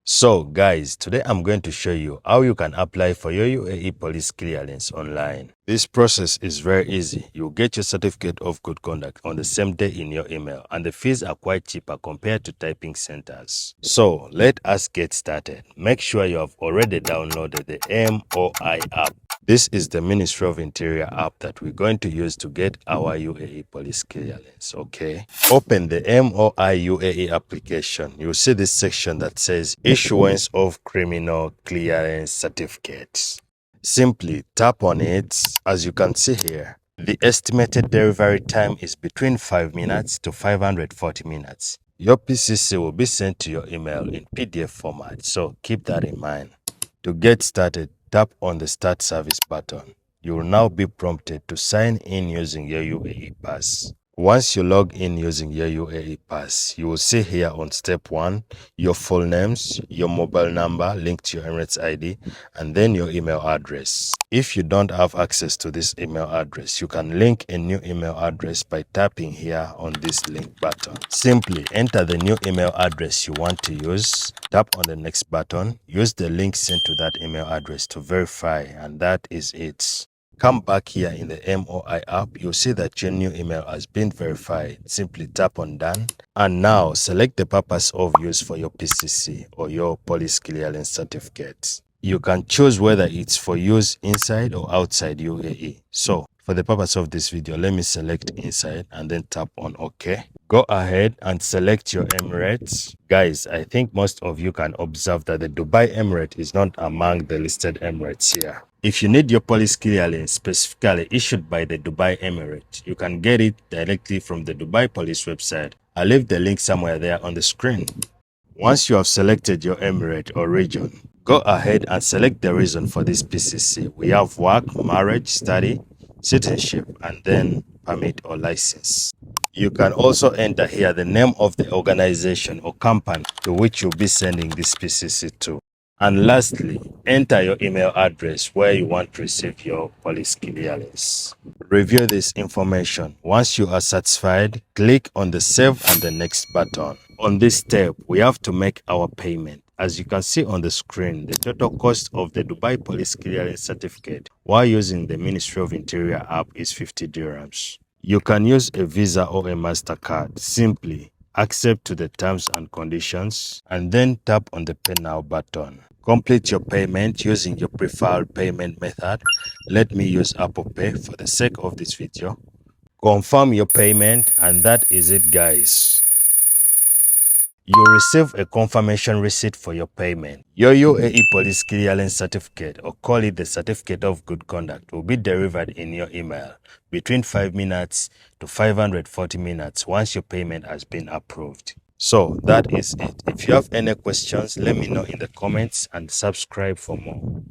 So guys, today I'm going to show you how you can apply for your UAE police clearance online. This process is very easy. You'll get your certificate of good conduct on the same day in your email, and the fees are quite cheaper compared to typing centers. So let us get started. Make sure you have already downloaded the MOI app. This is the Ministry of Interior app that we're going to use to get our UAE police clearance, okay? Open the MOI UAE application. You'll see this section that says Issuance of Criminal Clearance Certificates. Simply tap on it. As you can see here, the estimated delivery time is between 5 minutes to 540 minutes. Your PCC will be sent to your email in PDF format, so keep that in mind. To get started, tap on the Start Service button. You will now be prompted to sign in using your UAE Pass. Once you log in using your UAE Pass, you will see here on step 1, your full names, your mobile number linked to your Emirates ID, and then your email address. If you don't have access to this email address, you can link a new email address by tapping here on this link button. Simply enter the new email address you want to use, tap on the next button, use the link sent to that email address to verify, and that is it. Come back here in the MOI app, you'll see that your new email has been verified. Simply tap on done, and now select the purpose of use for your PCC or your police clearance certificate. You can choose whether it's for use inside or outside UAE. So for the purpose of this video, let me select inside and then tap on OK. Go ahead and select your Emirates. Guys, I think most of you can observe that the Dubai Emirate is not among the listed Emirates here. If you need your police clearance specifically issued by the Dubai Emirate, you can get it directly from the Dubai Police website. I'll leave the link somewhere there on the screen. Once you have selected your Emirate or region, go ahead and select the reason for this PCC. We have work, marriage, study, citizenship, and then permit or license. You can also enter here the name of the organization or company to which you'll be sending this PCC to. And lastly, enter your email address where you want to receive your police clearance. Review this information. Once you are satisfied, click on the Save and the Next button. On this step, we have to make our payment. As you can see on the screen, the total cost of the Dubai Police Clearance Certificate while using the Ministry of Interior app is 50 dirhams. You can use a Visa or a MasterCard. Simply accept to the terms and conditions and then tap on the Pay Now button. Complete your payment using your preferred payment method. Let me use Apple Pay for the sake of this video. Confirm your payment, and that is it, guys. You receive a confirmation receipt for your payment. Your UAE Police Clearance Certificate, or call it the Certificate of Good Conduct, will be delivered in your email between 5 minutes to 540 minutes once your payment has been approved. So that is it. If you have any questions, let me know in the comments and subscribe for more.